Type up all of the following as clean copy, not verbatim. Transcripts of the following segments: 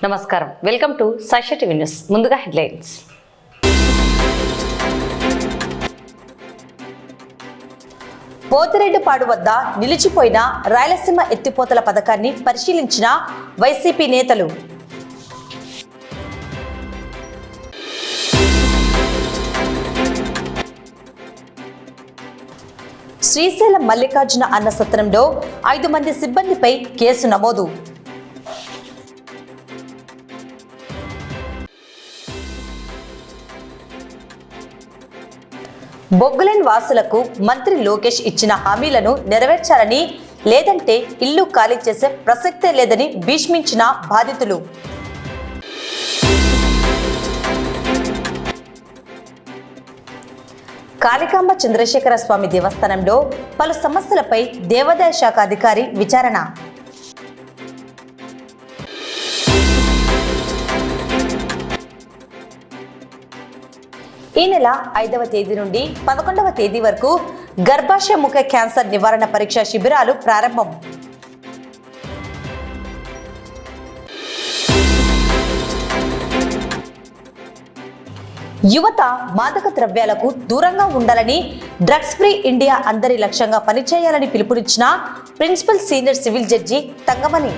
నమస్కారం, welcome to Sakshi TV news. ముందుగా headlines. Pothireddypadu వద్ద నిలిచిపోయిన రాయలసీమ ఎత్తిపోతల పథకాన్ని పరిశీలించిన వైసీపీ నేతలు. శ్రీశైలం మల్లికార్జున అన్న సత్రంలో 5 మంది సిబ్బందిపై కేసు నమోదు. బొగ్గులైన్ వాసులకు మంత్రి లోకేష్ ఇచ్చిన హామీలను నెరవేర్చాలని, లేదంటే ఇల్లు ఖాళీ చేసే ప్రసక్తే లేదని భీష్మించిన బాధితులు. కాళికాంబ చంద్రశేఖర స్వామి దేవస్థానంలో పలు సమస్యలపై దేవాదాయ శాఖ అధికారి విచారణ. ఈ నెల 5వ తేదీ నుండి 11వ తేదీ వరకు గర్భాశయ ముఖ క్యాన్సర్ నివారణ పరీక్ష శిబిరాలు ప్రారంభం. యువత మాదక ద్రవ్యాలకు దూరంగా ఉండాలని, డ్రగ్స్ ఫ్రీ ఇండియా అందరి లక్ష్యంగా పనిచేయాలని పిలుపునిచ్చిన principal senior civil judge Thangamani.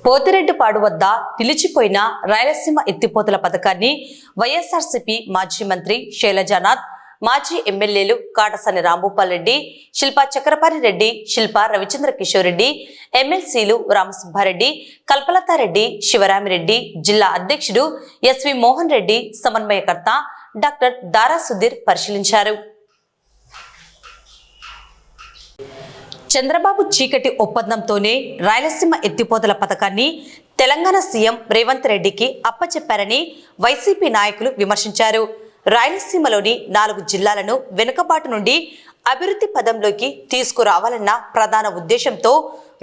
Pothireddypadu వద్ద నిలిచిపోయిన రాయలసీమ ఎత్తిపోతల పథకాన్ని వైఎస్ఆర్సీపీ మాజీ మంత్రి శైలజానాథ్, మాజీ ఎమ్మెల్యేలు కాటసాని రాంభూపాల్ రెడ్డి, శిల్పా చక్రపాణి రెడ్డి, శిల్పా రవిచంద్ర కిషోర్ రెడ్డి, ఎమ్మెల్సీలు రామసుబ్బారెడ్డి, కల్పలతారెడ్డి, శివరామిరెడ్డి, జిల్లా అధ్యక్షుడు ఎస్వి మోహన్ రెడ్డి, సమన్వయకర్త డాక్టర్ దారా సుధీర్ పరిశీలించారు. చంద్రబాబు చీకటి ఒప్పందంతోనే రాయలసీమ ఎత్తిపోతల పథకాన్ని తెలంగాణ సీఎం రేవంత్ రెడ్డికి అప్పచెప్పారని వైసీపీ నాయకులు విమర్శించారు. రాయలసీమలోని 4 జిల్లాలను వెనుకబాటు నుండి అభివృద్ధి పదంలోకి తీసుకురావాలన్న ప్రధాన ఉద్దేశంతో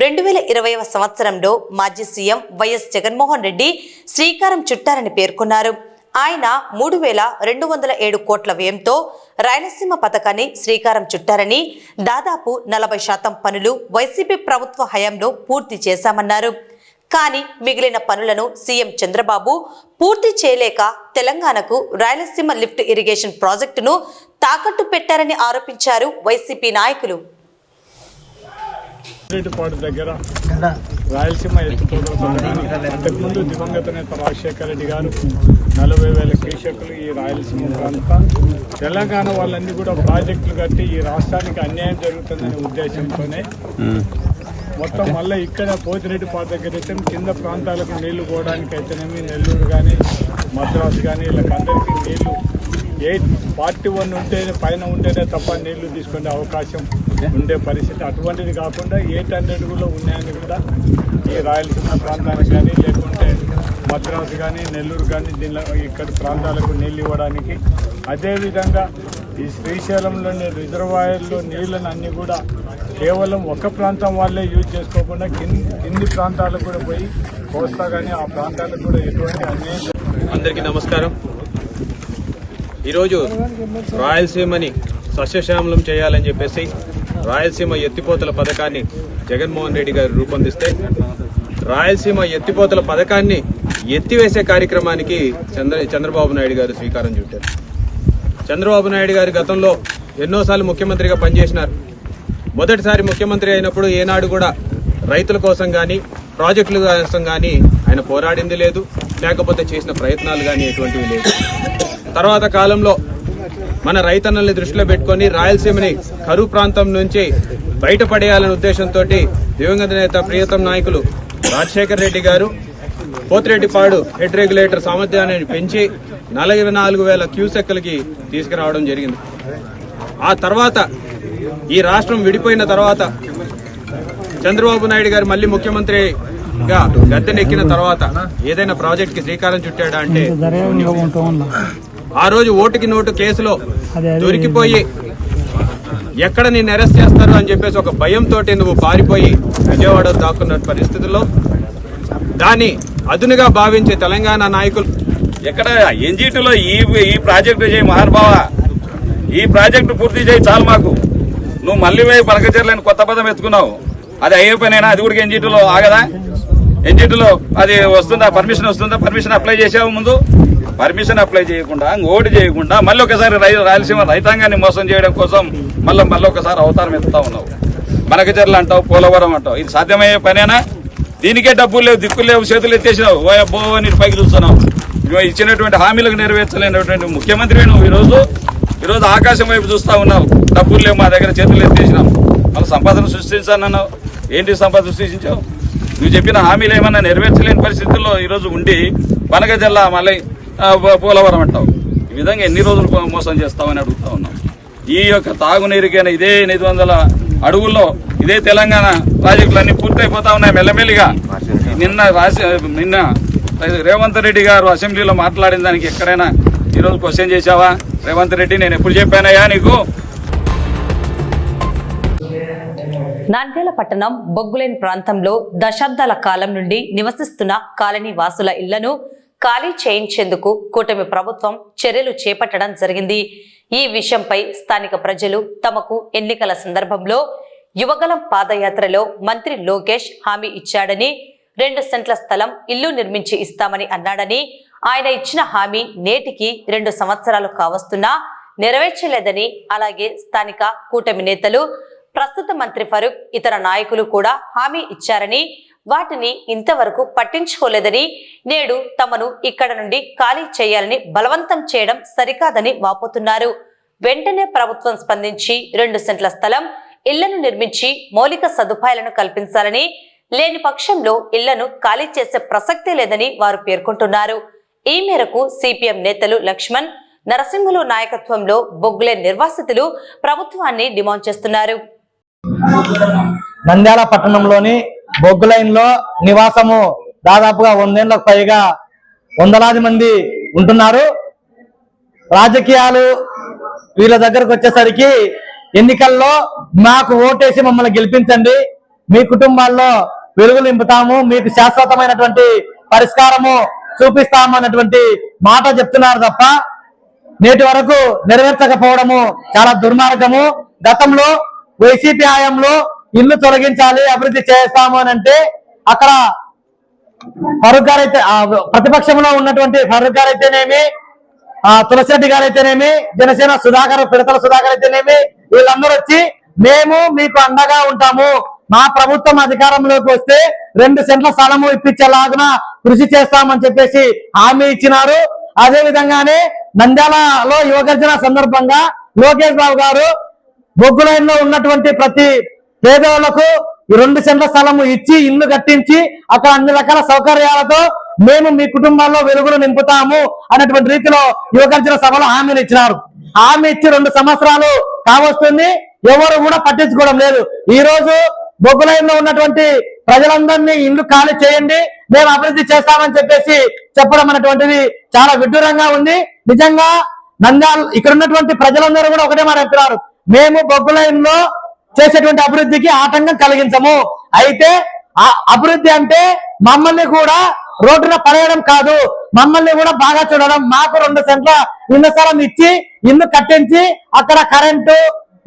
2020వ సంవత్సరంలో మాజీ సీఎం వైఎస్ జగన్మోహన్ రెడ్డి శ్రీకారం చుట్టారని పేర్కొన్నారు. ఆయన 3,207 కోట్ల వ్యయంతో రాయలసీమ పథకాన్ని శ్రీకారం చుట్టారని, దాదాపు 40% పనులు వైసీపీ ప్రభుత్వ హయాంలో పూర్తి చేశామన్నారు. కానీ మిగిలిన పనులను సీఎం చంద్రబాబు పూర్తి చేయలేక తెలంగాణకు రాయలసీమ లిఫ్ట్ ఇరిగేషన్ ప్రాజెక్టును తాకట్టు పెట్టారని ఆరోపించారు వైసీపీ నాయకులు. దగ్గర రాయలసీమ ఎత్తిపోతల పథకాన్ని అంతకుముందు దివంగత నేత రాజశేఖర రెడ్డి గారు 40,000 క్యూసెక్కులు ఈ రాయలసీమ ప్రాంత తెలంగాణ వాళ్ళన్నీ కూడా ప్రాజెక్టులు కట్టి ఈ రాష్ట్రానికి అన్యాయం జరుగుతుందనే ఉద్దేశంతోనే మొత్తం మళ్ళీ ఇక్కడ పోతిరెడ్డిపాడు దగ్గర అయితే కింద ప్రాంతాలకు నీళ్లు పోవడానికి అయితేనేమి, నెల్లూరు కానీ మద్రాసు కానీ వీళ్ళకందరికీ నీళ్లు 841 ఉంటేనే పైన ఉంటేనే తప్ప నీళ్లు తీసుకునే అవకాశం ఉండే పరిస్థితి. అటువంటిది కాకుండా 800 కూడా ఉన్నాయని కూడా ఈ రాయలసీమ ప్రాంతానికి కానీ, లేకుంటే మద్రాసు కానీ, నెల్లూరు కానీ దీనిలో ఇక్కడ ప్రాంతాలకు నీళ్ళు ఇవ్వడానికి, అదేవిధంగా ఈ శ్రీశైలంలోని రిజర్వాయర్లో నీళ్ళని అన్నీ కూడా కేవలం ఒక ప్రాంతం వాళ్ళే యూజ్ చేసుకోకుండా కింది ప్రాంతాలకు కూడా పోయి కోస్తా కానీ ఆ ప్రాంతాలకు కూడా ఎటువంటి అన్యాయం. అందరికీ నమస్కారం. ఈరోజు రాయలసీమని సస్యశ్యామలం చేయాలని చెప్పేసి రాయలసీమ ఎత్తిపోతల పథకాన్ని జగన్మోహన్ రెడ్డి గారు రూపొందిస్తే, రాయలసీమ ఎత్తిపోతల పథకాన్ని ఎత్తివేసే కార్యక్రమానికి చంద్రబాబు నాయుడు గారు శ్రీకారం చుట్టారు. చంద్రబాబు నాయుడు గారు గతంలో ఎన్నోసార్లు ముఖ్యమంత్రిగా పనిచేసినారు. మొదటిసారి ముఖ్యమంత్రి అయినప్పుడు ఏనాడు కూడా రైతుల కోసం కానీ, ప్రాజెక్టుల కోసం కానీ ఆయన పోరాడింది లేదు, లేకపోతే చేసిన ప్రయత్నాలు కానీ ఎటువంటివి లేదు. తర్వాత కాలంలో మన రైతన్నల్ని దృష్టిలో పెట్టుకుని రాయలసీమని కరువు ప్రాంతం నుంచి బయటపడేయాలనే ఉద్దేశంతో దివంగత నేత ప్రియతమ నాయకులు రాజశేఖర రెడ్డి గారు పోతిరెడ్డిపాడు హెడ్ రెగ్యులేటర్ సామర్థ్యాన్ని పెంచి 44,000 క్యూసెక్కులకి తీసుకురావడం జరిగింది. ఆ తర్వాత ఈ రాష్ట్రం విడిపోయిన తర్వాత చంద్రబాబు నాయుడు గారు మళ్ళీ ముఖ్యమంత్రిగా గద్దెనెక్కిన తర్వాత ఏదైనా ప్రాజెక్ట్కి శ్రీకారం చుట్టాడా అంటే, ఆ రోజు ఓటుకి నోటు కేసులో దొరికిపోయి ఎక్కడ నిన్ను అరెస్ట్ చేస్తారు అని చెప్పేసి ఒక భయంతో నువ్వు పారిపోయి విజయవాడ దాక్కున్న పరిస్థితుల్లో దాన్ని అదునుగా భావించే తెలంగాణ నాయకులు ఎక్కడ ఎన్జీటీలో ఈ ప్రాజెక్టు చేయి మహానుభావ, ఈ ప్రాజెక్టు పూర్తి చేయి చాలు మాకు. నువ్వు మళ్ళీ పలకచర్లని కొత్త పదం ఎత్తుకున్నావు. అది అయ్యే పనైనా అది కూడా ఎన్జిటీలో ఆగదా? ఎన్జిటీలో అది వస్తుందా? పర్మిషన్ వస్తుందా? పర్మిషన్ అప్లై చేసావు ముందు? పర్మిషన్ అప్లై చేయకుండా ఓటు చేయకుండా మళ్ళీ ఒకసారి రాయలసీమ రైతాంగాన్ని మోసం చేయడం కోసం మళ్ళీ ఒకసారి అవతారం ఎత్తుతా ఉన్నావు. మనకచర్లు అంటావు, పోలవరం అంటావు. ఇది సాధ్యమయ్యే పనేనా? దీనికే డబ్బులు లేవు, దిక్కులు లేవు, చేతులు ఎత్తేసినావు. ఓ నీటి పైకి చూస్తున్నావు. ఇచ్చినటువంటి హామీలకు నెరవేర్చలేనటువంటి ముఖ్యమంత్రి నువ్వు ఈరోజు ఆకాశం వైపు చూస్తా ఉన్నావు. డబ్బులు లేవు మా దగ్గర, చేతులు ఎత్తేసినాం. మళ్ళీ సంపదను సృష్టించానన్నావు. ఏంటి సంపద సృష్టించావు? నువ్వు చెప్పిన హామీలు ఏమన్నా నెరవేర్చలేని పరిస్థితుల్లో ఈరోజు ఉండి వనగజల్లా మళ్ళీ పోలవరం అంటావు. ఈ విధంగా ఎన్ని రోజులు మోసం చేస్తామని అడుగుతా ఉన్నాం. ఈ యొక్క తాగునీరుకైనా ఇదే 800 అడుగుల్లో ఇదే తెలంగాణ ప్రాజెక్టులన్నీ పూర్తయిపోతా ఉన్నాయి మెల్లమెల్లిగా. నిన్న రేవంత్ రెడ్డి గారు అసెంబ్లీలో మాట్లాడిన దానికి ఎక్కడైనా ఈరోజు క్వశ్చన్ చేశావా? రేవంత్ రెడ్డి నేను ఎప్పుడు చెప్పానయ్యా నీకు? నంద్యాల పట్టణం బొగ్గులేని ప్రాంతంలో దశాబ్దాల కాలం నుండి నివసిస్తున్న కాలనీ వాసుల ఇళ్లను ఖాళీ చేయించేందుకు కూటమి ప్రభుత్వం చర్యలు చేపట్టడం జరిగింది. ఈ విషయంపై స్థానిక ప్రజలు తమకు ఎన్నికల సందర్భంలో యువగలం పాదయాత్రలో మంత్రి లోకేష్ హామీ ఇచ్చాడని, 2 సెంట్ల స్థలం ఇల్లు నిర్మించి ఇస్తామని అన్నాడని, ఆయన ఇచ్చిన హామీ నేటికి 2 సంవత్సరాలు కావస్తున్నా నెరవేర్చలేదని, అలాగే స్థానిక కూటమి నేతలు, ప్రస్తుత మంత్రి ఫరూక్, ఇతర నాయకులు కూడా హామీ ఇచ్చారని, వాటిని ఇంతవరకు పట్టించుకోలేదని, నేడు తమను ఇక్కడ నుండి ఖాళీ చేయాలని బలవంతం చేయడం సరికాదని వాపోతున్నారు. వెంటనే ప్రభుత్వం స్పందించి 2 సెంట్ల స్థలం ఇళ్లను నిర్మించి మౌలిక సదుపాయాలను కల్పించాలని, లేని పక్షంలో ఇళ్లను ఖాళీ చేసే ప్రసక్తే లేదని వారు పేర్కొంటున్నారు. ఈ మేరకు సిపిఎం నేతలు లక్ష్మణ్, నరసింహులు నాయకత్వంలో బొగ్గులే నిర్వాసితులు ప్రభుత్వాన్ని డిమాండ్ చేస్తున్నారు. నంద్యాల పట్టణంలోని బొగ్గులైన్లో నివాసము దాదాపుగా 100 ఏళ్లకు పైగా వందలాది మంది ఉంటున్నారు. రాజకీయాలు వీళ్ళ దగ్గరకు వచ్చేసరికి ఎన్నికల్లో మాకు ఓటేసి మమ్మల్ని గెలిపించండి, మీ కుటుంబాల్లో వెలుగులు నింపుతాము, మీకు శాశ్వతమైనటువంటి పరిష్కారము చూపిస్తాము అన్నటువంటి మాట చెప్తున్నారు తప్ప నేటి వరకు నెరవేర్చకపోవడము చాలా దుర్మార్గము. గతంలో వైసీపీ హయాంలో ఇల్లు తొలగించాలి, అభివృద్ధి చేస్తాము అని అంటే అక్కడ ఫరూక్ గారు అయితే, ప్రతిపక్షంలో ఉన్నటువంటి ఫరూక్ గారు అయితేనేమి, తులసిరెడ్డి గారు అయితేనేమి, జనసేన పిడతల సుధాకర్ అయితేనేమి, వీళ్ళందరూ వచ్చి మేము మీకు అండగా ఉంటాము, మా ప్రభుత్వం అధికారంలోకి వస్తే 2 సెంట్ల స్థలము ఇప్పించేలాగున కృషి చేస్తామని చెప్పేసి హామీ ఇచ్చినారు. అదే విధంగానే నంద్యాలలో యువగర్జన సందర్భంగా లోకేష్ బాబు గారు బొగ్గులైన్లో ఉన్నటువంటి ప్రతి పేదవాళ్లకు 2 సెంట్ల స్థలము ఇచ్చి ఇల్లు కట్టించి అక్కడ అన్ని రకాల సౌకర్యాలతో మేము మీ కుటుంబాల్లో వెలుగులు నింపుతాము అనేటువంటి రీతిలో యువగర్జన సభలో హామీలు ఇచ్చినారు. హామీ ఇచ్చి 2 సంవత్సరాలు కావస్తుంది, ఎవరు కూడా పట్టించుకోవడం లేదు. ఈ రోజు బొగ్గులైన్లో ఉన్నటువంటి ప్రజలందరినీ ఇల్లు ఖాళీ చేయండి, మేము అభివృద్ధి చేస్తామని చెప్పేసి చెప్పడం అనేటువంటిది చాలా విడ్డూరంగా ఉంది. నిజంగా నంద్యాల ఇక్కడ ఉన్నటువంటి ప్రజలందరూ కూడా ఒకటే మాట చెప్తున్నారు, మేము బొగ్గులైన్లో చేసేటువంటి అభివృద్ధికి ఆటంకం కలిగించము. అయితే ఆ అభివృద్ధి అంటే మమ్మల్ని కూడా రోడ్డున పడేయడం కాదు, మమ్మల్ని కూడా బాగా చూడడం, మాకు 2 సెంట్ల ఇళ్ల స్థలం ఇచ్చి ఇల్లు కట్టించి అక్కడ కరెంటు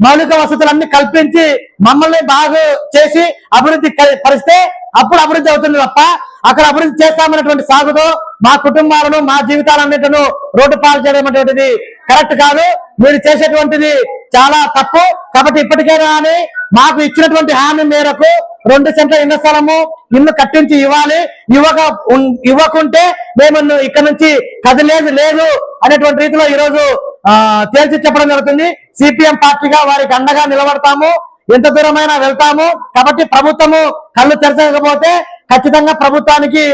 మౌలిక వసతులన్నీ కల్పించి మమ్మల్ని బాగా చేసి అభివృద్ధి పరిస్తే అప్పుడు అభివృద్ధి అవుతుంది తప్ప అక్కడ అభివృద్ధి చేస్తామన్నటువంటి సాగుతో మా కుటుంబాలను, మా జీవితాలన్నింటిను రోడ్డు పాలు చేయడం అనేటువంటిది కరెక్ట్ కాదు. మీరు చేసేటువంటిది చాలా తప్పు. కాబట్టి ఇప్పటికైనా కానీ మాకు ఇచ్చినటువంటి హామీ మేరకు 2 సెంట్ల ఇళ్ల స్థలము ఇల్లు కట్టించి ఇవ్వాలి, ఇవ్వకుంటే మేము ఇక్కడ నుంచి కదిలేదు లేదు అనేటువంటి రీతిలో ఈరోజు తేల్చి చెప్పడం జరుగుతుంది. సిపిఎం పార్టీగా వారికి అండగా నిలబడతాము, ఎంత దూరమైనా వెళ్తాము. కాబట్టి ప్రభుత్వము కళ్ళు తెరచకపోతే ఖచ్చితంగా ప్రభుత్వానికి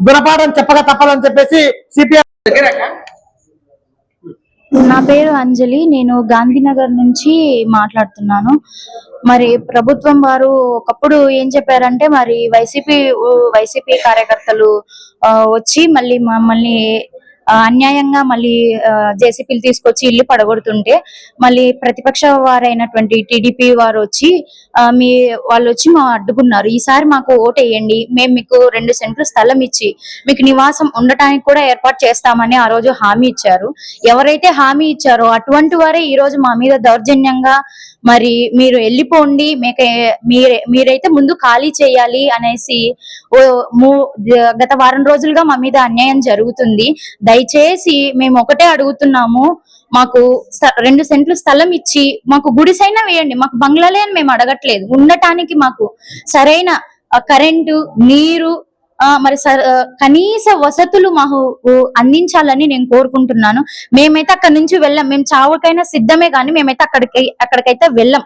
గుణపాఠం చెప్పక తప్పదని చెప్పేసి సిపిఎం. నా పేరు అంజలి, నేను గాంధీనగర్ నుంచి మాట్లాడుతున్నాను. మరి ప్రభుత్వం వారు ఒకప్పుడు ఏం చెప్పారంటే, మరి వైసీపీ కార్యకర్తలు వచ్చి మళ్ళీ మమ్మల్ని అన్యాయంగా మళ్ళీ జేసీపీలు తీసుకొచ్చి ఇల్లు పడగొడుతుంటే మళ్ళీ ప్రతిపక్ష వారైనటువంటి టీడీపీ వారు వచ్చి వాళ్ళు వచ్చి మా అడ్డుకున్నారు. ఈసారి మాకు ఓటేయండి, మేము మీకు 2 సెంట్ల స్థలం ఇచ్చి మీకు నివాసం ఉండటానికి కూడా ఏర్పాటు చేస్తామని ఆ రోజు హామీ ఇచ్చారు. ఎవరైతే హామీ ఇచ్చారో అటువంటి వారే ఈ రోజు మా మీద దౌర్జన్యంగా మరి మీరు వెళ్ళిపోండి, మీరైతే ముందు ఖాళీ చేయాలి అనేసి గత వారం రోజులుగా మా మీద అన్యాయం జరుగుతుంది. దయచేసి మేము ఒకటే అడుగుతున్నాము, మాకు 2 సెంట్లు స్థలం ఇచ్చి మాకు గుడిసైనా వేయండి. మాకు బంగ్లాలే అని మేము అడగట్లేదు, ఉండటానికి మాకు సరైన కరెంటు, నీరు, మరి కనీస వసతులు మాకు అందించాలని నేను కోరుకుంటున్నాను. మేమైతే అక్కడి నుంచి వెళ్ళాం, మేము చావుకైనా సిద్ధమే కానీ మేమైతే అక్కడికైతే వెళ్ళాం.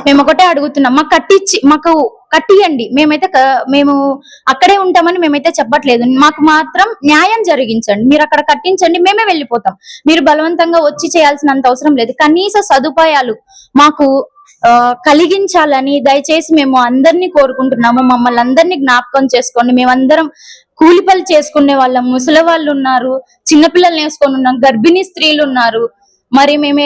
మేము ఒకటే అడుగుతున్నాం, మాకు కట్టియండి. మేము అక్కడే ఉంటామని మేమైతే చెప్పట్లేదు, మాకు మాత్రం న్యాయం జరిగించండి. మీరు అక్కడ కట్టించండి, మేమే వెళ్ళిపోతాం. మీరు బలవంతంగా వచ్చి చేయాల్సినంత అవసరం లేదు. కనీస సదుపాయాలు మాకు కలిగించాలని దయచేసి మేము అందరినీ కోరుకుంటున్నాము. మమ్మల్ని అందరినీ జ్ఞాపకం చేసుకోండి. మేమందరం కూలి పనులు చేసుకునే వాళ్ళం, ముసలి వాళ్ళు ఉన్నారు, చిన్నపిల్లల్ని వేసుకొని ఉన్నాం, గర్భిణీ స్త్రీలు ఉన్నారు. మరి మేము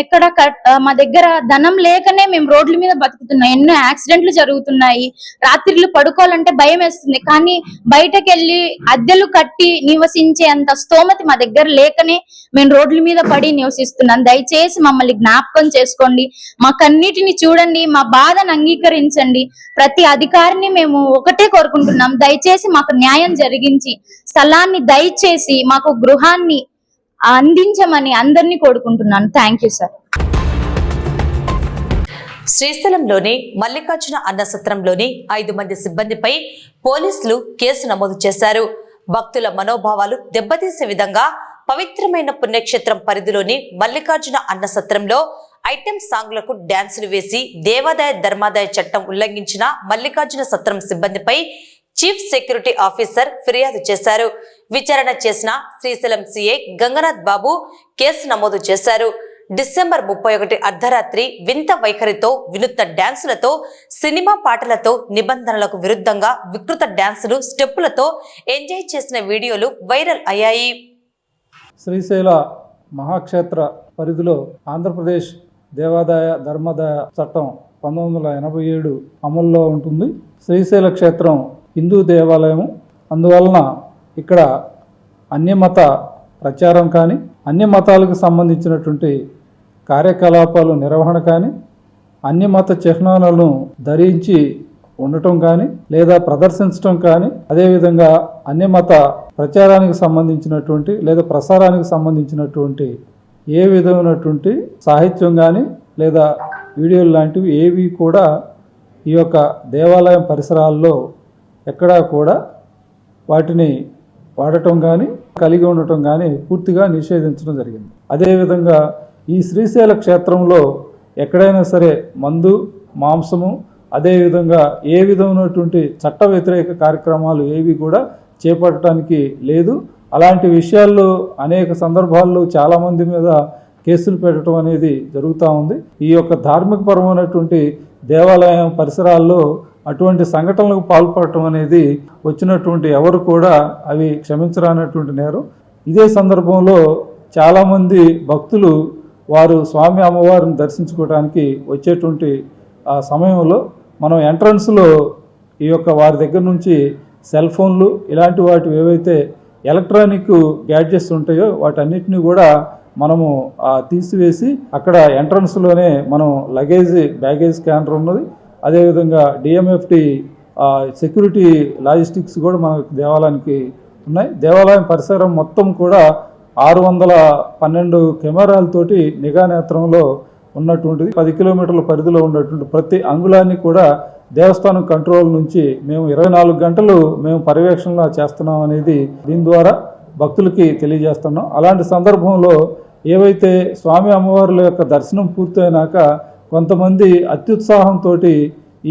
మా దగ్గర ధనం లేకనే మేము రోడ్ల మీద బతుకుతున్నాం. ఎన్నో యాక్సిడెంట్లు జరుగుతున్నాయి. రాత్రిళ్ళు పడుకోవాలంటే భయం వేస్తుంది. కానీ బయటకు వెళ్ళి అద్దెలు కట్టి నివసించే అంత స్తోమత మా దగ్గర లేకనే మేము రోడ్ల మీద పడి నివసిస్తున్నాం. దయచేసి మమ్మల్ని జ్ఞాపకం చేసుకోండి, మాకన్నిటిని చూడండి, మా బాధను అంగీకరించండి. ప్రతి అధికారిని మేము ఒకటే కోరుకుంటున్నాం, దయచేసి మాకు న్యాయం జరిగించి స్థలాన్ని దయచేసి మాకు గృహాన్ని అందించమని అందరినీ కోరుకుంటున్నాను. Thank you sir. శ్రీశైలంలోని మల్లికార్జున అన్నసత్రంలోని 5 మంది సిబ్బందిపై పోలీసులు కేసు నమోదు చేశారు. భక్తుల మనోభావాలు దెబ్బతీసే విధంగా పవిత్రమైన పుణ్యక్షేత్రం పరిధిలోని మల్లికార్జున అన్నసత్రంలో ఐటెం సాంగ్లకు డ్యాన్సులు వేసి దేవాదాయ ధర్మాదాయ చట్టం ఉల్లంఘించిన మల్లికార్జున సత్రం సిబ్బందిపై చీఫ్ సెక్యూరిటీ ఆఫీసర్ ఫిర్యాదు చేశారు. విచారణ చేసిన శ్రీశైలం సిఐ గంగనాథ్ బాబు కేసు నమోదు చేశారు. డిసెంబర్ 31 అర్ధరాత్రి వింత వైఖరితో, వినూత్న డ్యాన్సులతో, సినిమా పాటలతో, నిబంధనలకు విరుద్ధంగా వికృత డ్యాన్సులు, స్టెప్పులతో ఎంజాయ్ చేసిన వీడియోలు వైరల్ అయ్యాయి. శ్రీశైల మహాక్షేత్ర పరిధిలో ఆంధ్రప్రదేశ్ దేవాదాయ ధర్మాదాయ చట్టం 1987 అమల్లో ఉంటుంది. శ్రీశైల క్షేత్రం హిందూ దేవాలయం, అందువలన ఇక్కడ అన్యమత ప్రచారం కానీ, అన్య మతాలకు సంబంధించినటువంటి కార్యకలాపాలు నిర్వహణ కానీ, అన్యమత చిహ్నాలను ధరించి ఉండటం కానీ లేదా ప్రదర్శించడం కానీ, అదేవిధంగా అన్యమత ప్రచారానికి సంబంధించినటువంటి లేదా ప్రసారానికి సంబంధించినటువంటి ఏ విధమైనటువంటి సాహిత్యం కానీ లేదా వీడియోలు లాంటివి ఏవి కూడా ఈ యొక్క దేవాలయం పరిసరాల్లో ఎక్కడా కూడా వాటిని వాడటం కానీ కలిగి ఉండటం కానీ పూర్తిగా నిషేధించడం జరిగింది. అదేవిధంగా ఈ శ్రీశైల క్షేత్రంలో ఎక్కడైనా సరే మందు, మాంసము, అదేవిధంగా ఏ విధమైనటువంటి చట్ట వ్యతిరేక కార్యక్రమాలు ఏవి కూడా చేపట్టడానికి లేదు. అలాంటి విషయాల్లో అనేక సందర్భాల్లో చాలామంది మీద కేసులు పెట్టడం అనేది జరుగుతూ ఉంది. ఈ యొక్క ధార్మికపరమైనటువంటి దేవాలయం పరిసరాల్లో అటువంటి సంఘటనలకు పాల్పడటం అనేది వచ్చినటువంటి ఎవరు కూడా అవి క్షమించరానటువంటి నేరం. ఇదే సందర్భంలో చాలామంది భక్తులు వారు స్వామి అమ్మవారిని దర్శించుకోవడానికి వచ్చేటువంటి ఆ సమయంలో మనం ఎంట్రన్స్లో ఈ యొక్క వారి దగ్గర నుంచి సెల్ ఫోన్లు ఇలాంటి వాటి ఏవైతే ఎలక్ట్రానిక్ గ్యాడ్జెట్స్ ఉంటాయో వాటన్నిటిని కూడా మనము తీసివేసి అక్కడ ఎంట్రన్స్లోనే మనం బ్యాగేజ్ స్కానర్ ఉన్నది, అదేవిధంగా డిఎంఎఫ్టి సెక్యూరిటీ లాజిస్టిక్స్ కూడా మన దేవాలయానికి ఉన్నాయి. దేవాలయం పరిసరం మొత్తం కూడా 612 కెమెరాలతోటి నిఘా నేత్రంలో ఉన్నటువంటిది. 10 కిలోమీటర్ల పరిధిలో ఉన్నటువంటి ప్రతి అంగుళాన్ని కూడా దేవస్థానం కంట్రోల్ నుంచి మేము 24 గంటలు మేము పర్యవేక్షణ చేస్తున్నాం అనేది దీని ద్వారా భక్తులకి తెలియజేస్తున్నాం. అలాంటి సందర్భంలో ఏవైతే స్వామి అమ్మవార్ల యొక్క దర్శనం పూర్తయినాక కొంతమంది అత్యుత్సాహంతో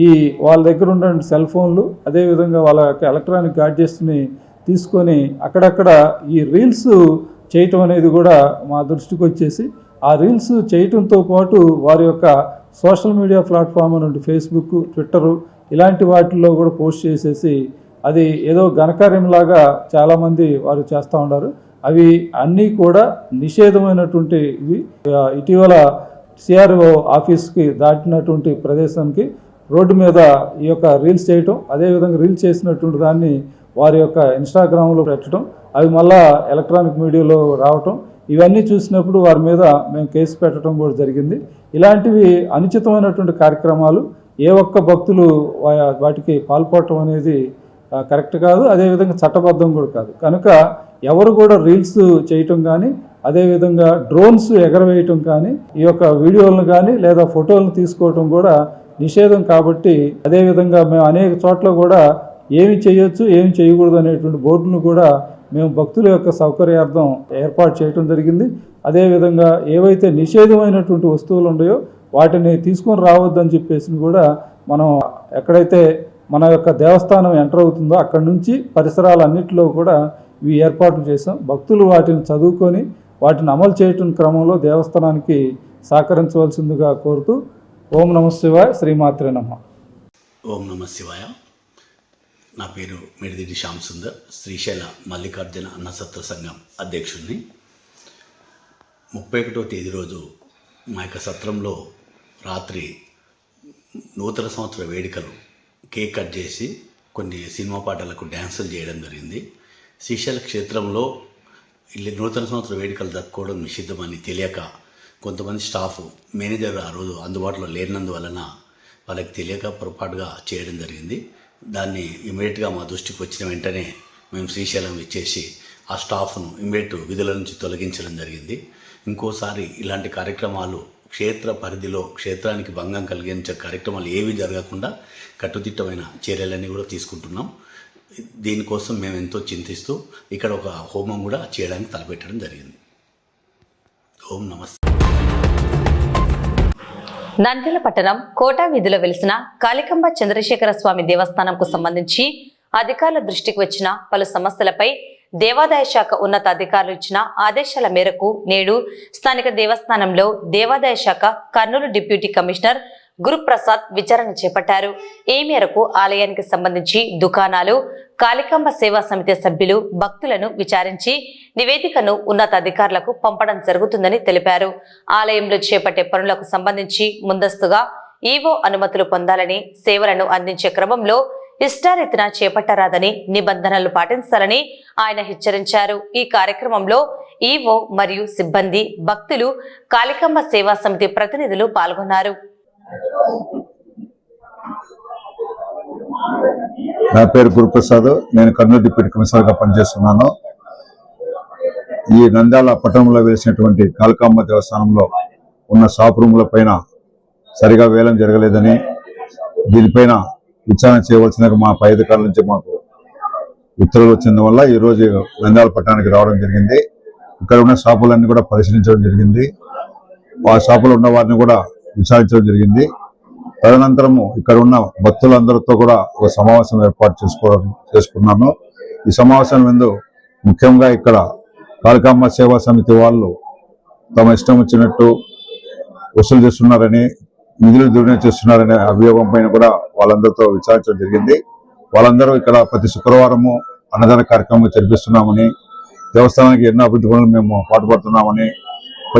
ఈ వాళ్ళ దగ్గర ఉన్న సెల్ ఫోన్లు అదేవిధంగా వాళ్ళ యొక్క ఎలక్ట్రానిక్ గాడ్జెట్స్ని తీసుకొని అక్కడక్కడ ఈ రీల్స్ చేయటం అనేది కూడా మా దృష్టికి వచ్చేసి ఆ రీల్స్ చేయటంతో పాటు వారి యొక్క సోషల్ మీడియా ప్లాట్ఫామ్ నుండి ఫేస్బుక్, ట్విట్టరు ఇలాంటి వాటిల్లో కూడా పోస్ట్ చేసేసి అది ఏదో ఘనకార్యంలాగా చాలామంది వారు చేస్తూ ఉన్నారు. అవి అన్నీ కూడా నిషేధమైనటువంటి ఇవి. ఇటీవల సిఆర్ఓ ఆఫీస్కి దాటినటువంటి ప్రదేశానికి రోడ్డు మీద ఈ యొక్క రీల్స్ చేయటం, అదేవిధంగా రీల్స్ చేసినటువంటి దాన్ని వారి యొక్క ఇన్స్టాగ్రామ్లో పెట్టడం, అవి మళ్ళా ఎలక్ట్రానిక్ మీడియాలో రావటం, ఇవన్నీ చూసినప్పుడు వారి మీద మేము కేసు పెట్టడం కూడా జరిగింది. ఇలాంటివి అనుచితమైనటువంటి కార్యక్రమాలు ఏ ఒక్క భక్తులు వాటికి పాల్పడటం అనేది కరెక్ట్ కాదు, అదేవిధంగా చట్టబద్ధం కూడా కాదు. కనుక ఎవరు కూడా రీల్స్ చేయటం కానీ, అదేవిధంగా డ్రోన్స్ ఎగరవేయటం కానీ, ఈ యొక్క వీడియోలను కానీ లేదా ఫోటోలను తీసుకోవటం కూడా నిషేధం. కాబట్టి అదేవిధంగా మేము అనేక చోట్ల కూడా ఏమి చేయొచ్చు ఏమి చేయకూడదు అనేటువంటి బోర్డును కూడా మేము భక్తుల యొక్క సౌకర్యార్థం ఏర్పాటు చేయటం జరిగింది. అదేవిధంగా ఏవైతే నిషేధమైనటువంటి వస్తువులు ఉన్నాయో వాటిని తీసుకొని రావద్దని చెప్పేసి కూడా మనం ఎక్కడైతే మన యొక్క దేవస్థానం ఎంటర్ అవుతుందో అక్కడి నుంచి పరిసరాలన్నింటిలో కూడా ఇవి ఏర్పాట్లు చేసాం. భక్తులు వాటిని చదువుకొని వాటిని అమలు చేయటం క్రమంలో దేవస్థానానికి సహకరించవలసిందిగా కోరుతూ ఓం నమ శివాయ, శ్రీమాత్రే నమః. ఓం నమ శివాయ. నా పేరు మిడిదిటి శ్యామ్ సుందర్, శ్రీశైల మల్లికార్జున అన్నసత్ర సంఘం అధ్యక్షుడిని. 31వ తేదీ రోజు మా యొక్క సత్రంలో రాత్రి నూతన సంవత్సర వేడుకలు కేక్ కట్ చేసి కొన్ని సినిమా పాటలకు డ్యాన్సులు చేయడం జరిగింది. శ్రీశైల క్షేత్రంలో నూతన సంవత్సర వేడుకలు జరుపుకోవడం నిషిద్ధమని తెలియక కొంతమంది స్టాఫ్ మేనేజర్ ఆ రోజు అందుబాటులో లేనందువలన వాళ్ళకి తెలియక పొరపాటుగా చేయడం జరిగింది. దాన్ని ఇమీడియట్గా మా దృష్టికి వచ్చిన వెంటనే మేము శ్రీశైలం ఇచ్చేసి ఆ స్టాఫ్ను ఇమీడియట్ విధుల నుంచి తొలగించడం జరిగింది. ఇంకోసారి ఇలాంటి కార్యక్రమాలు క్షేత్ర పరిధిలో క్షేత్రానికి భంగం కలిగించే కార్యక్రమాలు ఏవి జరగకుండా కట్టుదిట్టమైన చర్యలన్నీ కూడా తీసుకుంటున్నాం. దీనికోసం మేము ఎంతో చింతిస్తూ ఇక్కడ ఒక హోమం కూడా చేయడానికి తలపెట్టడం జరిగింది. ఓం నమస్తే. నంద్యాల పట్టణం కోటా వీధిలో వెలిసిన కాళికంబ చంద్రశేఖర స్వామి దేవస్థానంకు సంబంధించి అధికారుల దృష్టికి వచ్చిన పలు సమస్యలపై దేవాదాయ శాఖ ఉన్నత అధికారులు ఇచ్చిన ఆదేశాల మేరకు నేడు స్థానిక దేవస్థానంలో దేవాదాయ శాఖ కర్నూలు డిప్యూటీ కమిషనర్ గురుప్రసాద్ విచారణ చేపట్టారు. ఈ మేరకు ఆలయానికి సంబంధించి దుకాణాలు, కాళికంబ సేవా సమితి సభ్యులు, భక్తులను విచారించి నివేదికను ఉన్నతాధికారులకు పంపడం జరుగుతుందని తెలిపారు. ఆలయంలో చేపట్టే పనులకు సంబంధించి ముందస్తుగా ఈవో అనుమతులు పొందాలని, సేవలను అందించే క్రమంలో ఇష్టారీతిన చేపట్టరాదని, నిబంధనలు పాటించాలని ఆయన హెచ్చరించారు. ఈ కార్యక్రమంలో ఈవో మరియు సిబ్బంది, భక్తులు, కాళికంబ సేవా సమితి ప్రతినిధులు పాల్గొన్నారు. నా పేరు గురుప్రసాద్, నేను కర్నూలు డిప్యూటీ కమిషనర్గా పనిచేస్తున్నాను. ఈ నంద్యాల పట్టణంలో వెలిసినటువంటి కాళికాంబ దేవస్థానంలో ఉన్న షాప్ రూముల పైన సరిగా వేలం జరగలేదని, దీనిపైన విచారణ చేయవలసిన మా పై అధికారుల నుంచి మాకు ఉత్తర్వులు వచ్చినందువల్ల ఈరోజు నంద్యాల పట్టణానికి రావడం జరిగింది. ఇక్కడ ఉన్న షాపులన్నీ కూడా పరిశీలించడం జరిగింది. ఆ షాపులో ఉన్న వారిని కూడా విచారించడం జరిగింది. తదనంతరము ఇక్కడ ఉన్న భక్తులందరితో కూడా ఒక సమావేశం ఏర్పాటు చేసుకున్నాను. ఈ సమావేశం ముందు ముఖ్యంగా ఇక్కడ కాళికాంబ సేవా సమితి వాళ్ళు తమ ఇష్టం వచ్చినట్టు వసూలు చేస్తున్నారని, నిధులు దుర్వినియోగం చేస్తున్నారనే అభియోగం పైన కూడా వాళ్ళందరితో విచారించడం జరిగింది. వాళ్ళందరూ ఇక్కడ ప్రతి శుక్రవారము అన్నదాన కార్యక్రమం జరిపిస్తున్నామని, దేవస్థానానికి ఎన్నో అభివృద్ధి పనులు మేము పాటుపడుతున్నామని,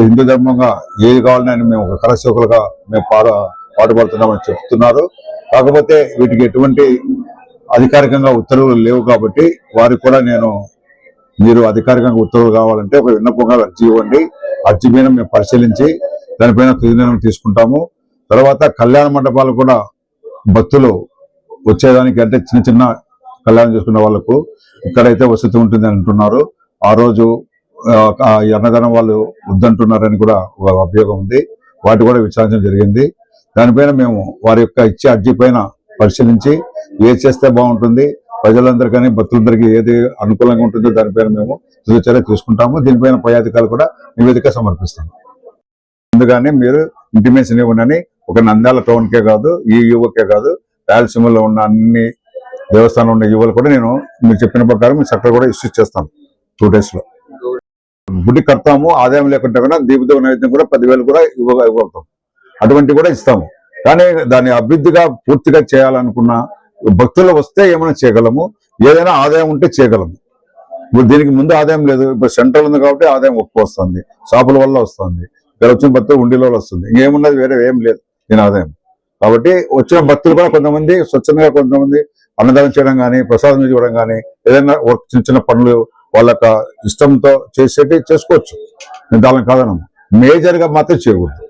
హిందూ ధర్మంగా ఏది కావాలని మేము ఒక కళాసేవకులుగా మేము పాటుపడుతున్నామని చెప్తున్నారు. కాకపోతే వీటికి ఎటువంటి అధికారికంగా ఉత్తర్వులు లేవు కాబట్టి వారికి కూడా మీరు అధికారికంగా ఉత్తర్వులు కావాలంటే ఒక విన్నపంగా అర్జీ ఇవ్వండి. అర్జీ మీద మేము పరిశీలించి దానిపైన తుది నిర్ణయం తీసుకుంటాము. తర్వాత కళ్యాణ మండపాలు కూడా భక్తులు వచ్చేదానికి, అంటే చిన్న చిన్న కళ్యాణం చేసుకున్న వాళ్ళకు ఇక్కడైతే వసతి ఉంటుంది అంటున్నారు. ఆ రోజు ఈ అన్నదానం వాళ్ళు వద్దంటున్నారని కూడా ఒక అభియోగం ఉంది. వాటి కూడా విచారించడం జరిగింది. దానిపైన మేము వారి యొక్క ఇచ్చే అర్జీ పైన పరిశీలించి ఏది చేస్తే బాగుంటుంది, ప్రజలందరికీ భక్తులందరికీ ఏది అనుకూలంగా ఉంటుందో దానిపైన మేము తుది చర్య తీసుకుంటాము. దీనిపైన పై అధికారులు కూడా నివేదిక సమర్పిస్తాము. అందుకని మీరు ఇంటిమేషన్ ఇవ్వండి. ఒక నంద్యాల టౌన్కే కాదు, ఈ యువకే కాదు, రాయలసీమలో ఉన్న అన్ని దేవస్థానం ఉన్న యువలు కూడా నేను మీరు చెప్పిన ప్రకారం మీ చట్టం కూడా ఇష్యూ చేస్తాను 2 days లో. గుడి కడతాము, ఆదాయం లేకుండా కూడా దీపదేవ నైవేద్యం కూడా 10,000 కూడా ఇవ్వగలుగుతాం. అటువంటి కూడా ఇస్తాము. కానీ దాన్ని అభివృద్ధిగా పూర్తిగా చేయాలనుకున్న భక్తులు వస్తే ఏమైనా చేయగలము, ఏదైనా ఆదాయం ఉంటే చేయగలము. ఇప్పుడు దీనికి ముందు ఆదాయం లేదు. ఇప్పుడు సెంట్రల్ ఉంది కాబట్టి ఆదాయం ఎక్కువ వస్తుంది, షాపుల వల్ల వస్తుంది, ఇక్కడ వచ్చిన భక్తులు ఉండిలో వస్తుంది. ఇంకేమున్నది వేరే ఏం లేదు దీని ఆదాయం. కాబట్టి వచ్చిన భక్తులు కూడా కొంతమంది స్వచ్ఛందంగా, కొంతమంది అన్నదానం చేయడం కానీ, ప్రసాదం ఇవ్వడం కానీ, ఏదైనా చిన్న చిన్న పనులు వాళ్ళ యొక్క ఇష్టంతో చేసేటి చేసుకోవచ్చు, నేను దాని కాదనము. మేజర్గా మాత్రం చేయకూడదు.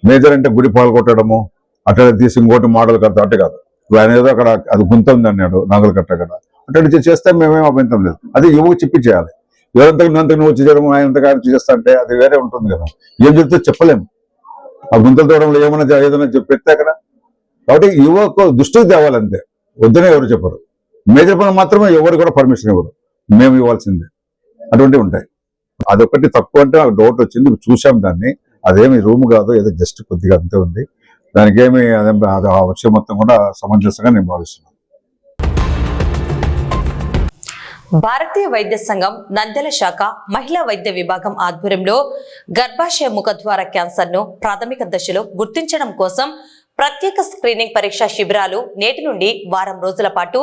మేజర్ అంటే గుడి పాల్గొట్టడము, అట్లా తీసి ఇంకోటి మోడల్ కడతా అంటే కాదు. ఇప్పుడు ఆయన ఏదో అక్కడ అది గుంత ఉంది అన్నాడు నాగలు కట్ట కదా, అట్లా చేస్తే మేమేం అభ్యంతరం లేదు. అది యువకు చెప్పి చేయాలి. ఎవరంతకు నువ్వు వచ్చి చేయడం, ఆయనంతగా ఆయన చేస్తా అంటే అది వేరే ఉంటుంది కదా. ఏం చెప్తే చెప్పలేము. ఆ గుంతలు తోవడంలో ఏదైనా పెడితే అక్కడ. కాబట్టి యువకు దృష్టికి తేవాలంతే, వద్దనే ఎవరు చెప్పరు. మేజర్ పని మాత్రమే ఎవరు కూడా పర్మిషన్ ఇవ్వరు, మేము ఇవ్వాల్సిందే. అటువంటివి ఉంటాయి. అదొకటి తక్కువ అంటే నాకు డౌట్ వచ్చింది, చూసాం దాన్ని. అదేమి రూమ్ కాదు, ఏదో జస్ట్ కొద్దిగా అంతే ఉంది. దానికి ఏమి అది ఆ విషయం మొత్తం కూడా సమంజసంగా నేను భావిస్తున్నాను. భారతీయ వైద్య సంఘం నంద్యాల శాఖ మహిళా వైద్య విభాగం ఆధ్వర్యంలో గర్భాశయ ముఖద్వార క్యాన్సర్ను ప్రాథమిక దశలో గుర్తించడం కోసం ప్రత్యేక స్క్రీనింగ్ పరీక్ష శిబిరాలు నేటి నుండి వారం రోజుల పాటు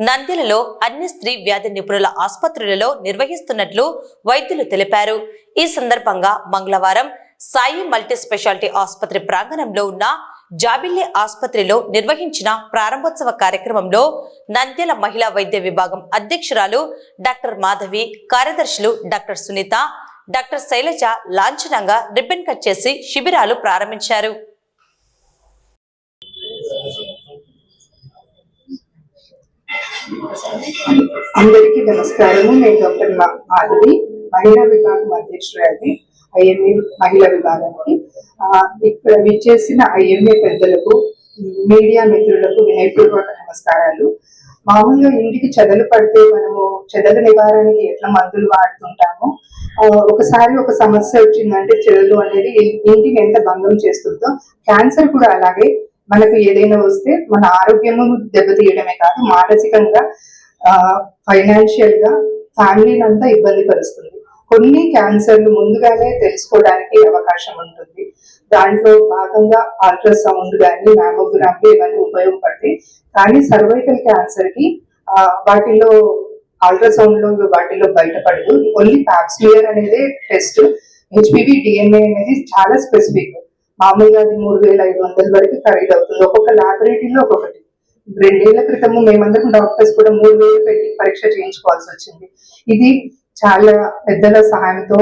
నంద్యాలలో అన్ని స్త్రీ వ్యాధి నిపుణుల ఆసుపత్రులలో నిర్వహిస్తున్నట్లు వైద్యులు తెలిపారు. ఈ సందర్భంగా మంగళవారం సాయి మల్టీ స్పెషాలిటీ ఆసుపత్రి ప్రాంగణంలో ఉన్న జాబిల్లి ఆసుపత్రిలో నిర్వహించిన ప్రారంభోత్సవ కార్యక్రమంలో నంద్యాల మహిళా వైద్య విభాగం అధ్యక్షురాలు డాక్టర్ మాధవి, కార్యదర్శులు డాక్టర్ సునీత, డాక్టర్ శైలజ లాంఛనంగా రిబ్బన్ కట్ చేసి శిబిరాలు ప్రారంభించారు. అందరికీ నమస్కారము. నేను డాక్టర్ మాధవి, మహిళా విభాగం అధ్యక్షురాలి ఐఎంఏ మహిళా విభాగానికి. ఇక్కడ విచ్చేసిన ఐఎంఏ పెద్దలకు, మీడియా మిత్రులకు వినయపూర్వక నమస్కారాలు. మామూలుగా ఇంటికి చెదలు పడితే మనము చెదల నివారణకి ఎట్లా మందులు వాడుతుంటామో, ఒకసారి ఒక సమస్య వచ్చిందంటే చెదలు అనేది ఇంటిని ఎంత భంగం చేస్తుందో, క్యాన్సర్ కూడా అలాగే. మనకు ఏదైనా వస్తే మన ఆరోగ్యము దెబ్బతీయడమే కాదు, మానసికంగా ఫైనాన్షియల్ గా ఫ్యామిలీని అంతా ఇబ్బంది పరుస్తుంది. కొన్ని క్యాన్సర్లు ముందుగానే తెలుసుకోవడానికి అవకాశం ఉంటుంది. దాంట్లో భాగంగా అల్ట్రాసౌండ్ కానీ మ్యామోగ్రామ్ ఇవన్నీ ఉపయోగపడతాయి. కానీ సర్వైకల్ క్యాన్సర్ కి వాటిలో అల్ట్రాసౌండ్ లో వాటిలో బయటపడదు. ఓన్లీ పాప్స్మియర్ అనేది టెస్ట్. హెచ్పివి డిఎన్ఏ అనేది చాలా స్పెసిఫిక్. మామూలుగా అది 3,500 వరకు ఖరీదు అవుతుంది. ఒక్కొక్క ల్యాబొరేటరీలో ఒక్కొక్కటి. 2 ఏళ్ల క్రితము మేమందరం డాక్టర్స్ కూడా 3,000 పెట్టి పరీక్ష చేయించుకోవాల్సి వచ్చింది. ఇది చాలా పెద్దల సహాయంతో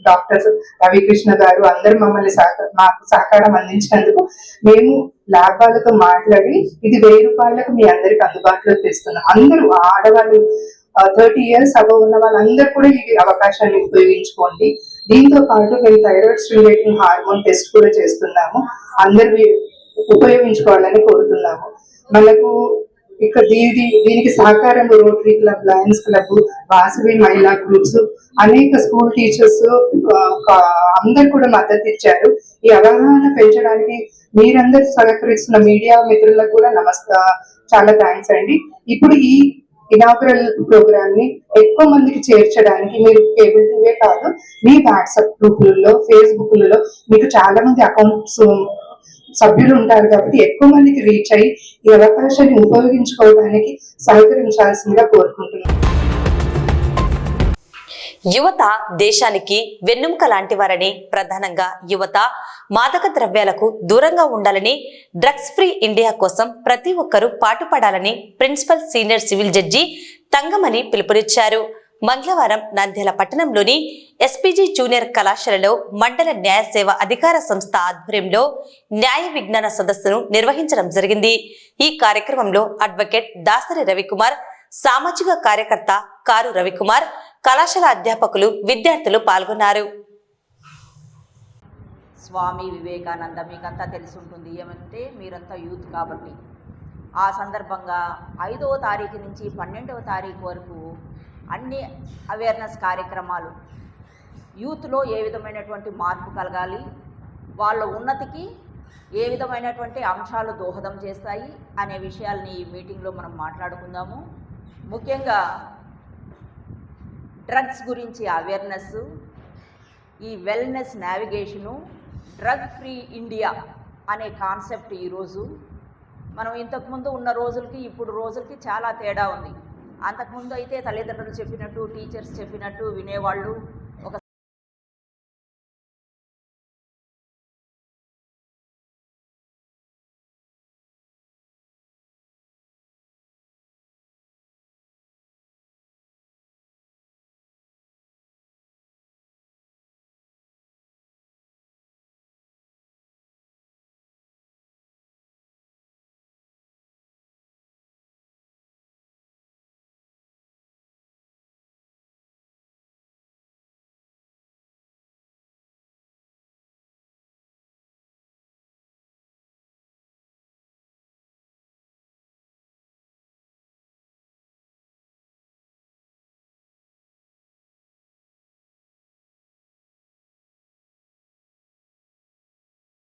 డాక్టర్ రవికృష్ణ గారు అందరూ మమ్మల్ని మాకు సహకారం అందించినందుకు మేము ల్యాబ్ వాళ్ళతో మాట్లాడి ఇది 1,000 రూపాయలకు మీ అందరికి అందుబాటులో తెస్తున్నాం. అందరూ ఆడవాళ్ళు 30 ఇయర్స్ అబవ్ ఉన్న వాళ్ళందరూ కూడా ఈ అవకాశాన్ని ఉపయోగించుకోండి. దీంతో పాటు మేము థైరాయిడ్ స్టిమ్యులేటింగ్ హార్మోన్ టెస్ట్ కూడా చేస్తున్నాము. అందరూ ఉపయోగించుకోవాలని కోరుతున్నాము. మనకు ఇక్కడ దీనికి సహకారం rotary club, Lions club, Vasavi మహిళా గ్రూప్స్, అనేక స్కూల్ టీచర్స్ అందరు కూడా మద్దతు ఇచ్చారు. ఈ అవగాహన పెంచడానికి మీరందరూ సహకరిస్తున్న మీడియా మిత్రులకు కూడా చాలా థ్యాంక్స్ అండి. ఇప్పుడు ఈ ఇనాగరల్ ప్రోగ్రామ్ ని ఎక్కువ మందికి చేర్చడానికి మీరు కేబుల్ టీవీ కాదు, మీ వాట్సాప్ గ్రూపులలో, ఫేస్బుక్లలో మీకు చాలా మంది అకౌంట్స్ సభ్యులు ఉంటారు కాబట్టి ఎక్కువ మందికి రీచ్ అయ్యి ఈ అవకాశాన్ని ఉపయోగించుకోవడానికి సహకరించాల్సిందిగా కోరుకుంటున్నాను. యువత దేశానికి వెన్నెముక లాంటి వారని, ప్రధానంగా యువత మాదక ద్రవ్యాలకు దూరంగా ఉండాలని, డ్రగ్స్ ఫ్రీ ఇండియా కోసం ప్రతి ఒక్కరూ పాటుపడాలని principal senior civil judge Thangamani పిలుపునిచ్చారు. మంగళవారం నంద్యాల పట్టణంలోని ఎస్పీజీ జూనియర్ కళాశాలలో మండల న్యాయ సేవ అధికార సంస్థ ఆధ్వర్యంలో న్యాయ విజ్ఞాన సదస్సును నిర్వహించడం జరిగింది. ఈ కార్యక్రమంలో అడ్వకేట్ దాసరి రవికుమార్, సామాజిక కార్యకర్త కారు రవికుమార్, కళాశాల అధ్యాపకులు, విద్యార్థులు పాల్గొన్నారు. స్వామి వివేకానంద మీకంతా తెలిసి ఉంటుంది. ఏమంటే మీరంతా యూత్ కాబట్టి ఆ సందర్భంగా 5వ తారీఖు నుంచి 12వ తారీఖు వరకు అన్ని అవేర్నెస్ కార్యక్రమాలు, యూత్లో ఏ విధమైనటువంటి మార్పు కలగాలి, వాళ్ళ ఉన్నతికి ఏ విధమైనటువంటి అంశాలు దోహదం చేస్తాయి అనే విషయాల్ని ఈ మీటింగ్లో మనం మాట్లాడుకుందాము. ముఖ్యంగా డ్రగ్స్ గురించి అవేర్నెస్, ఈ wellness navigation, drug free India అనే కాన్సెప్ట్ ఈరోజు మనం ఇంతకుముందు ఉన్న రోజులకి ఇప్పుడు రోజులకి చాలా తేడా ఉంది. అంతకుముందు అయితే తల్లిదండ్రులు చెప్పినట్టు, టీచర్స్ చెప్పినట్టు వినేవాళ్ళు.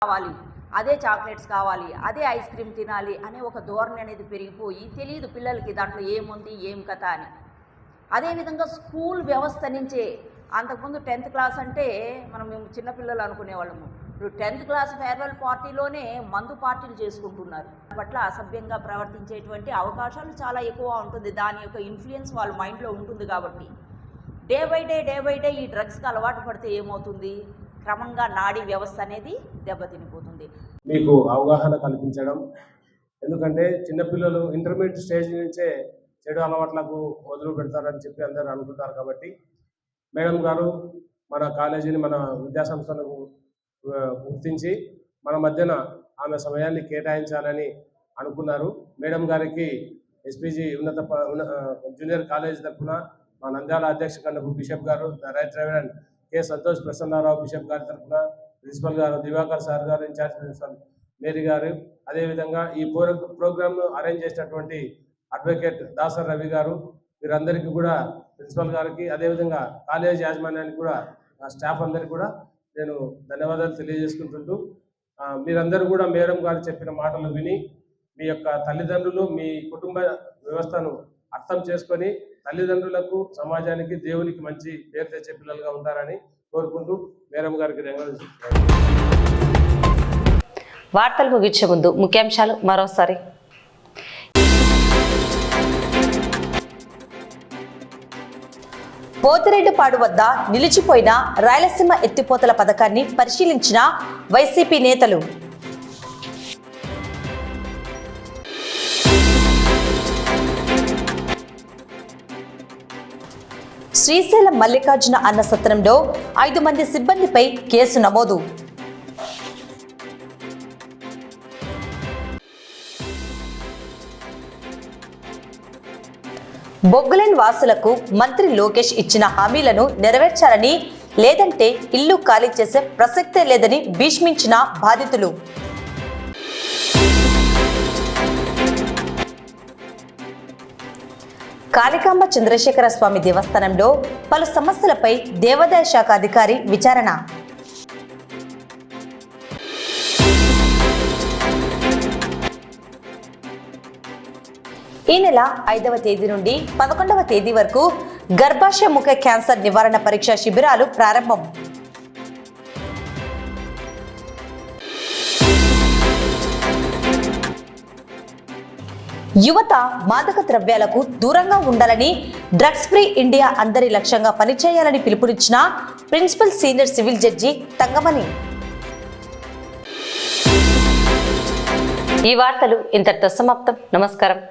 కావాలి, అదే చాక్లెట్స్ కావాలి, అదే ఐస్ క్రీమ్ తినాలి అనే ఒక ధోరణి అనేది పెరిగిపోయి తెలియదు పిల్లలకి దాంట్లో ఏముంది ఏం కథ అని. అదేవిధంగా స్కూల్ వ్యవస్థ నుంచే అంతకుముందు 10th క్లాస్ అంటే మేము చిన్నపిల్లలు అనుకునేవాళ్ళము. ఇప్పుడు 10th క్లాస్ ఫేర్వెల్ పార్టీలోనే మందు పార్టీలు చేసుకుంటున్నారు. పట్ల అసభ్యంగా ప్రవర్తించేటువంటి అవకాశాలు చాలా ఎక్కువ ఉంటుంది. దాని యొక్క ఇన్ఫ్లుయెన్స్ వాళ్ళ మైండ్లో ఉంటుంది. కాబట్టి డే బై డే ఈ డ్రగ్స్కి అలవాటు పడితే ఏమవుతుంది, క్రమంగా నాడీ వ్యవస్థ అనేది దెబ్బతినిపోతుంది. మీకు అవగాహన కల్పించడం, ఎందుకంటే చిన్నపిల్లలు ఇంటర్మీడియట్ స్టేజ్ నుంచే చెడు అలవాట్లకు మొదలు పెడతారని చెప్పి అందరూ అనుకుంటారు. కాబట్టి మేడం గారు మన కాలేజీని, మన విద్యాసంస్థను గుర్తించి మన మధ్యన ఆమె సమయాన్ని కేటాయించాలని అనుకున్నారు. మేడం గారికి ఎస్పీజీ జూనియర్ కాలేజ్ తరఫున మా నంద్యాల అధ్యక్ష కన్నపు బిషప్ గారు, right reverend K Santosh Prasannarao bishop గారి తరఫున, ప్రిన్సిపల్ గారు దివాకర్ సార్ గారు, ఇన్ఛార్జ్ ప్రిన్సిపల్ మేరీ గారు, అదేవిధంగా ఈ ప్రోగ్రామ్ను అరేంజ్ చేసినటువంటి అడ్వకేట్ దాసర్ రవి గారు, వీరందరికీ కూడా, ప్రిన్సిపల్ గారికి, అదేవిధంగా కాలేజ్ యాజమాన్యానికి కూడా, నా స్టాఫ్ అందరికీ కూడా నేను ధన్యవాదాలు తెలియజేసుకుంటుంటూ, మీరందరూ కూడా మేడం గారు చెప్పిన మాటలు విని మీ యొక్క తల్లిదండ్రులు, మీ కుటుంబ వ్యవస్థను అర్థం చేసుకొని తల్లిదండ్రులకు, సమాజానికి, దేవునికి మంచి పేరు తెచ్చే పిల్లలుగా ఉంటారని కోరుకుంటూ మేడం గారికి ధన్యవాదాలు. వార్తలు ముగించే ముందు ముఖ్యాంశాలు మరోసారి. పోతిరెడ్డిపాడు వద్ద నిలిచిపోయిన రాయలసీమ ఎత్తిపోతల పథకాన్ని పరిశీలించిన వైసీపీ నేతలు. శ్రీశైలం మల్లికార్జున అన్న సత్రంలో 5 మంది సిబ్బందిపై కేసు నమోదు. బొగ్గులైన్ వాసులకు మంత్రి లోకేష్ ఇచ్చిన హామీలను నెరవేర్చాలని, లేదంటే ఇల్లు ఖాళీ చేసే ప్రసక్తే లేదని భీష్మించిన బాధితులు. కాళికాంబ చంద్రశేఖర స్వామి దేవస్థానంలో పలు సమస్యలపై దేవాదాయ శాఖ అధికారి విచారణ. ఈ నెల 5వ తేదీ నుండి 11వ తేదీ వరకు గర్భాశయ ముఖ క్యాన్సర్ నివారణ పరీక్ష శిబిరాలు ప్రారంభం. యువత మాదక ద్రవ్యాలకు దూరంగా ఉండాలని, డ్రగ్స్ ఫ్రీ ఇండియా అందరి లక్ష్యంగా పనిచేయాలని పిలుపునిచ్చిన principal senior civil judge Thangamani. ఈ వార్తలు ఇంతటితో సమాప్తం. నమస్కారం.